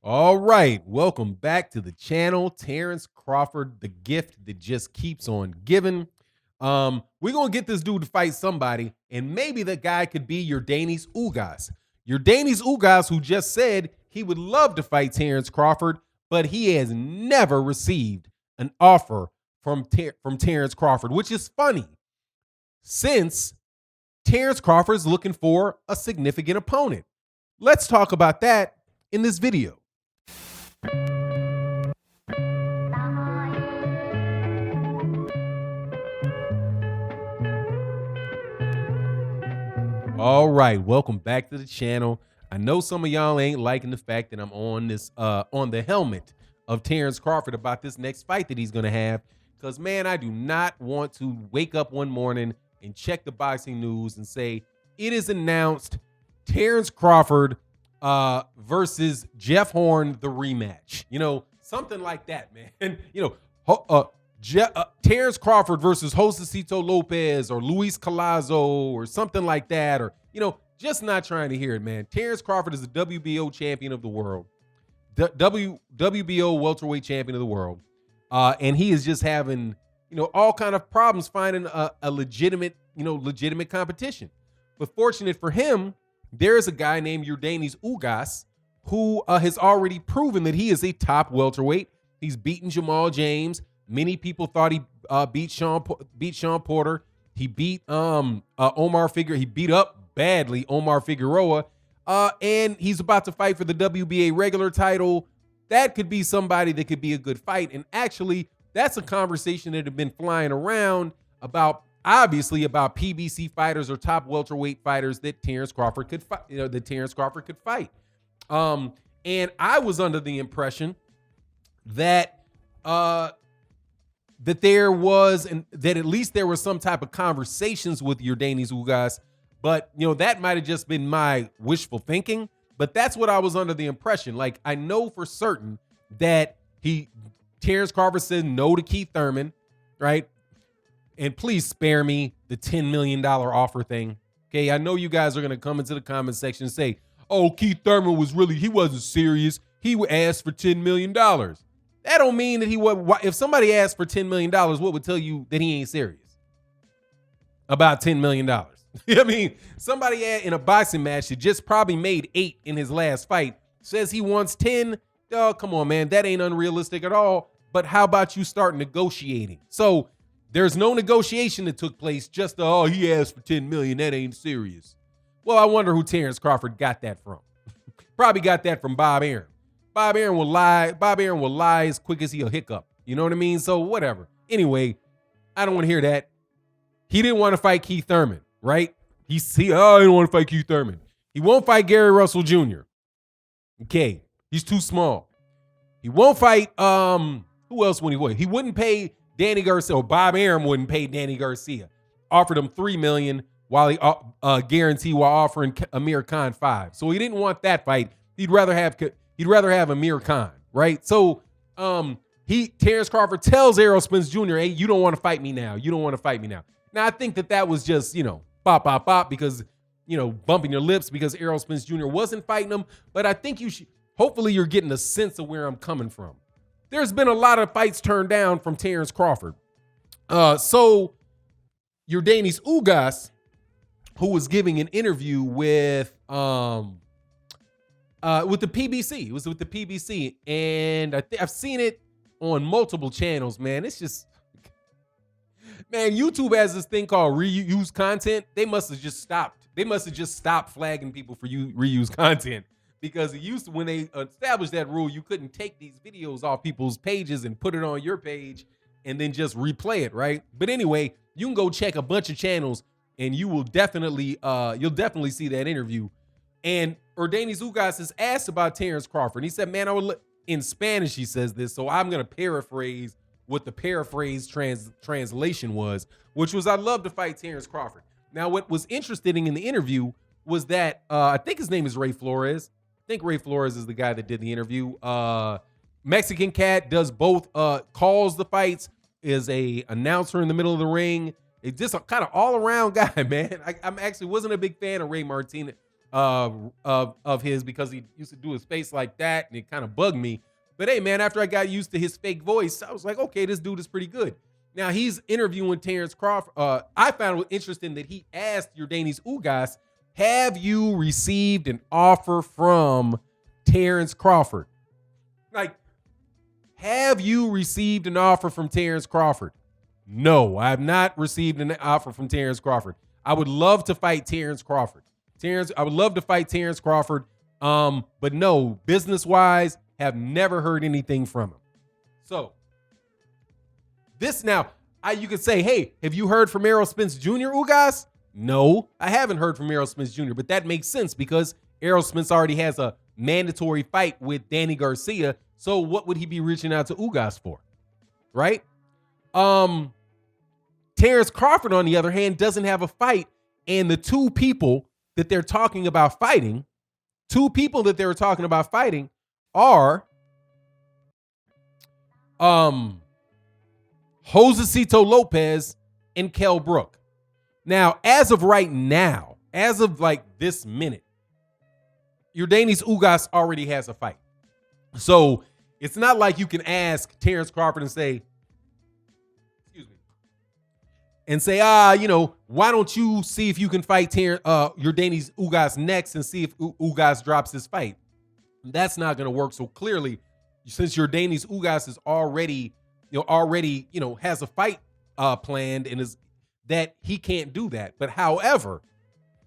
All right, welcome back to the channel. Terence Crawford, the gift that just keeps on giving. We're gonna get this dude to fight somebody, and maybe the guy could be Yordenis Ugas. Yordenis Ugas, who just said he would love to fight Terence Crawford, but he has never received an offer from Terence Crawford, which is funny, since Terence Crawford is looking for a significant opponent. Let's talk about that in this video. All right, welcome back to the channel. I know some of y'all ain't liking the fact that I'm on this on the helmet of Terence Crawford about this next fight that he's gonna have, because man, I do not want to wake up one morning and check the boxing news and say it is announced Terence Crawford versus Jeff Horn, the rematch. You know, something like that, man. You know, Terence Crawford versus Josecito Lopez or Luis Collazo or something like that, or, you know, just not trying to hear it, man. Terence Crawford is the WBO champion of the world, WBO welterweight champion of the world, and he is just having, you know, all kind of problems finding a legitimate competition. But fortunate for him, there is a guy named Yordenis Ugas who has already proven that he is a top welterweight. He's beaten Jamal James. Many people thought he beat Sean Porter. He beat Omar Figueroa. He beat up badly Omar Figueroa. And he's about to fight for the WBA regular title. That could be somebody that could be a good fight. And actually, that's a conversation that had been flying around about, obviously, about PBC fighters or top welterweight fighters that Terence Crawford could fight. You know, that Terence Crawford could fight. And I was under the impression that there was, and that at least there was some type of conversations with Yordenis Ugas, but you know, that might have just been my wishful thinking, but that's what I was under the impression. Like, I know for certain that Terence Crawford said no to Keith Thurman, right? And please spare me the $10 million offer thing. Okay, I know you guys are gonna come into the comment section and say, oh, Keith Thurman he wasn't serious. He asked for $10 million. That don't mean that he would. If somebody asked for $10 million, what would tell you that he ain't serious about $10 million? I mean, somebody in a boxing match that just probably made 8 in his last fight says he wants 10. Oh, come on, man. That ain't unrealistic at all. But how about you start negotiating? So there's no negotiation that took place. Just, oh, he asked for 10 million. That ain't serious. Well, I wonder who Terence Crawford got that from. Probably got that from Bob Arum. Bob Arum will lie. Bob Arum will lie as quick as he'll hiccup. You know what I mean? So whatever. Anyway, I don't want to hear that. He didn't want to fight Keith Thurman, right? I didn't want to fight Keith Thurman. He won't fight Gary Russell Jr. Okay, he's too small. He won't fight. Who else would he fight? He wouldn't pay Danny Garcia. Or Bob Arum wouldn't pay Danny Garcia. Offered him $3 million while he guaranteed while offering Amir Khan $5 million. So he didn't want that fight. He'd rather have Amir Khan, right? So Terence Crawford tells Errol Spence Jr., hey, you don't want to fight me now. You don't want to fight me now. Now, I think that was just, you know, bop, bop, bop, because, you know, bumping your lips because Errol Spence Jr. wasn't fighting him. But I think hopefully you're getting a sense of where I'm coming from. There's been a lot of fights turned down from Terence Crawford. So Yordenis Ugas, who was giving an interview with the PBC. It was with the PBC, and I've seen it on multiple channels, man. It's just, man, YouTube has this thing called reuse content. They must have just stopped. They must have just stopped flagging people for reuse content, because it used to, when they established that rule, you couldn't take these videos off people's pages and put it on your page and then just replay it, right? But anyway, you can go check a bunch of channels and you will definitely see that interview. And Yordenis Ugas is asked about Terence Crawford. He said, man, in Spanish he says this, so I'm going to paraphrase what the paraphrase translation was, which was, I'd love to fight Terence Crawford. Now, what was interesting in the interview was that I think his name is Ray Flores. I think Ray Flores is the guy that did the interview. Mexican cat, does both, calls the fights, is a announcer in the middle of the ring. It's just a kind of all-around guy, man. I'm actually wasn't a big fan of Ray Martinez. of his, because he used to do his face like that, and it kind of bugged me. But hey, man, after I got used to his fake voice, I was like, okay, this dude is pretty good. Now he's interviewing Terence Crawford. I found it interesting that he asked Yordenis Ugas, have you received an offer from Terence Crawford? Like, have you received an offer from Terence Crawford? No, I have not received an offer from Terence Crawford. I would love to fight Terence Crawford. I would love to fight Terence Crawford. But no, business-wise, have never heard anything from him. So this now, you could say, hey, have you heard from Errol Spence Jr., Ugas? No, I haven't heard from Errol Spence Jr., but that makes sense because Errol Spence already has a mandatory fight with Danny Garcia. So what would he be reaching out to Ugas for? Right? Terence Crawford, on the other hand, doesn't have a fight. And the two people that they're talking about fighting are Josecito Lopez and Kell Brook. Now, as of right now, as of like this minute, Yordenis Ugas already has a fight. So it's not like you can ask Terence Crawford and say, why don't you see if you can fight Yordenis Ugas next and see if Ugas drops his fight? That's not going to work. So clearly, since Yordenis Ugas is already has a fight planned and is that he can't do that. But however,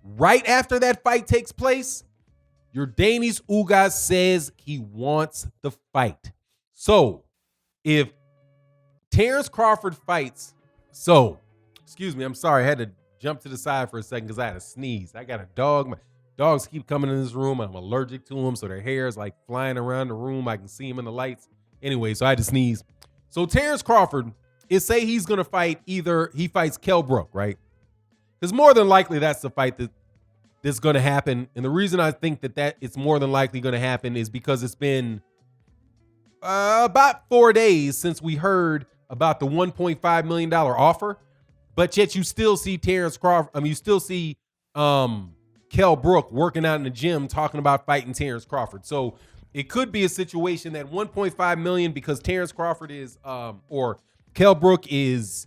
right after that fight takes place, Yordenis Ugas says he wants the fight. So if Terence Crawford fights, excuse me, I'm sorry, I had to jump to the side for a second because I had a sneeze. I got a dog. My dogs keep coming in this room. I'm allergic to them, so their hair is like flying around the room. I can see them in the lights. Anyway, so I had to sneeze. So Terence Crawford is say he's going to fight, either he fights Kell Brook, right? Because more than likely that's the fight that's going to happen. And the reason I think that it's more than likely going to happen is because it's been about 4 days since we heard about the $1.5 million offer. But yet you still see Terence Crawford. You still see Kell Brook working out in the gym talking about fighting Terence Crawford. So it could be a situation that $1.5 million, because Terence Crawford is, or Kell Brook is,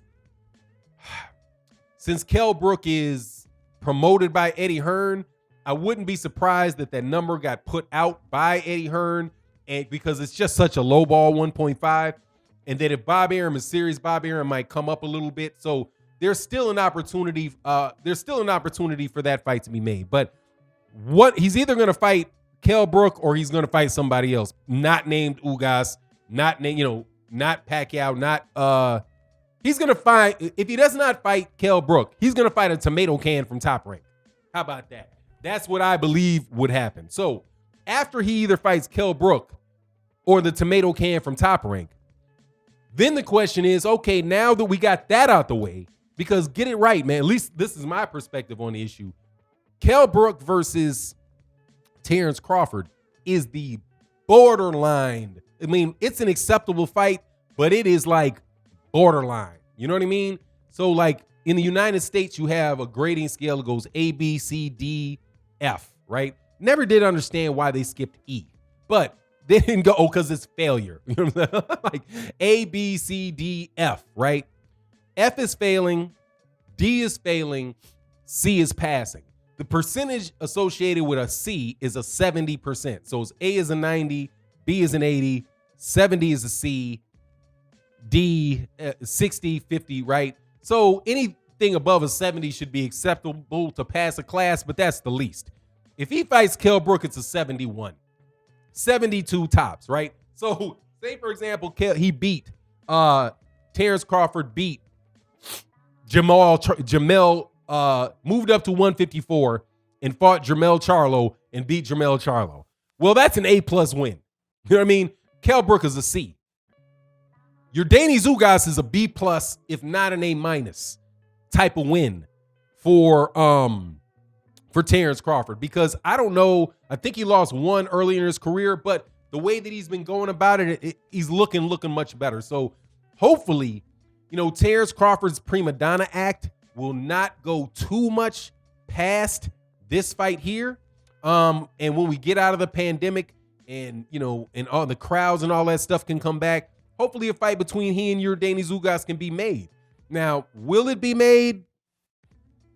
since Kell Brook is promoted by Eddie Hearn, I wouldn't be surprised that that number got put out by Eddie Hearn, and because it's just such a low ball, 1.5, and that if Bob Arum is serious, Bob Arum might come up a little bit. So there's still an opportunity. There's still an opportunity for that fight to be made. But what he's either going to fight Kell Brook or he's going to fight somebody else, not named Ugas, not Pacquiao, he's going to fight, if he does not fight Kell Brook, he's going to fight a tomato can from Top Rank. How about that? That's what I believe would happen. So after he either fights Kell Brook or the tomato can from Top Rank, then the question is, okay, now that we got that out the way, because get it right, man, at least this is my perspective on the issue. Kell Brook versus Terence Crawford is the borderline. I mean, it's an acceptable fight, but it is like borderline. You know what I mean? So like in the United States, you have a grading scale that goes A, B, C, D, F, right? Never did understand why they skipped E, but they didn't go, because it's failure. You know what I'm saying? Like A, B, C, D, F, right? F is failing, D is failing, C is passing. The percentage associated with a C is a 70%. So it's A is a 90, B is an 80, 70 is a C, D 60, 50, right? So anything above a 70 should be acceptable to pass a class, but that's the least. If he fights Kell Brook, it's a 71. 72 tops, right? So say, for example, he beat, Terence Crawford beat Jamel, moved up to 154 and fought Jermell Charlo and beat Jermell Charlo. Well, that's an A+ win. You know what I mean? Kell Brook is a C. Yordenis Ugas is a B+, if not an A- type of win for Terence Crawford, because I don't know, I think he lost one early in his career, but the way that he's been going about it, he's looking much better. So hopefully, Terence Crawford's prima donna act will not go too much past this fight here. And when we get out of the pandemic and, and all the crowds and all that stuff can come back, hopefully a fight between he and Yordenis Ugas can be made. Now, will it be made?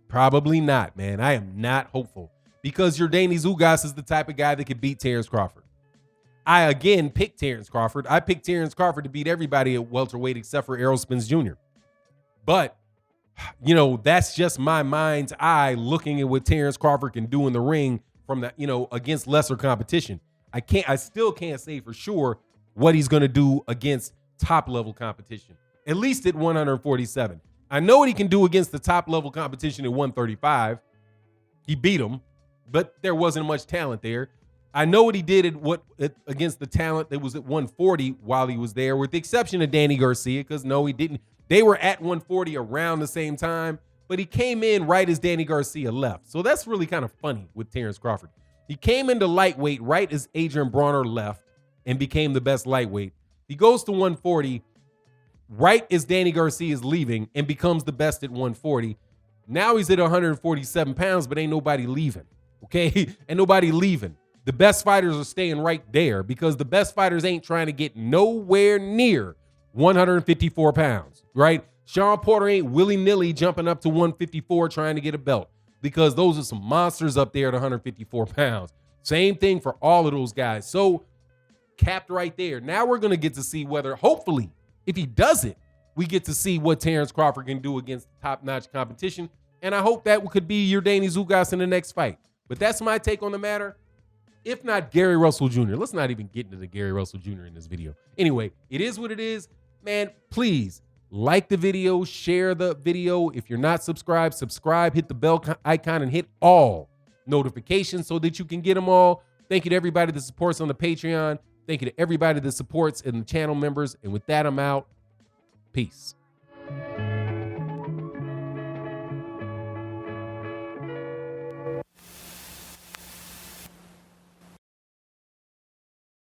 Probably not, man. I am not hopeful because Yordenis Ugas is the type of guy that could beat Terence Crawford. I, again, picked Terence Crawford. I picked Terence Crawford to beat everybody at welterweight except for Errol Spence Jr. But, that's just my mind's eye looking at what Terence Crawford can do in the ring from the, against lesser competition. I still can't say for sure what he's going to do against top level competition, at least at 147. I know what he can do against the top level competition at 135. He beat him, but there wasn't much talent there. I know what he did against the talent that was at 140 while he was there, with the exception of Danny Garcia, because no, he didn't. They were at 140 around the same time, but he came in right as Danny Garcia left. So that's really kind of funny with Terence Crawford. He came into lightweight right as Adrian Bronner left and became the best lightweight. He goes to 140 right as Danny Garcia is leaving and becomes the best at 140. Now he's at 147 pounds, but ain't nobody leaving, okay? Ain't nobody leaving. The best fighters are staying right there because the best fighters ain't trying to get nowhere near 154 pounds, right? Sean Porter ain't willy-nilly jumping up to 154 trying to get a belt because those are some monsters up there at 154 pounds. Same thing for all of those guys. So capped right there. Now we're going to get to see whether, hopefully, if he does it, we get to see what Terence Crawford can do against top-notch competition. And I hope that could be Yordenis Ugas in the next fight. But that's my take on the matter. If not Gary Russell Jr. Let's not even get into the Gary Russell Jr. in this video. Anyway, it is what it is. Man, please like the video, share the video. If you're not subscribed, subscribe, hit the bell icon, and hit all notifications so that you can get them all. Thank you to everybody that supports on the Patreon. Thank you to everybody that supports and the channel members. And with that, I'm out. Peace.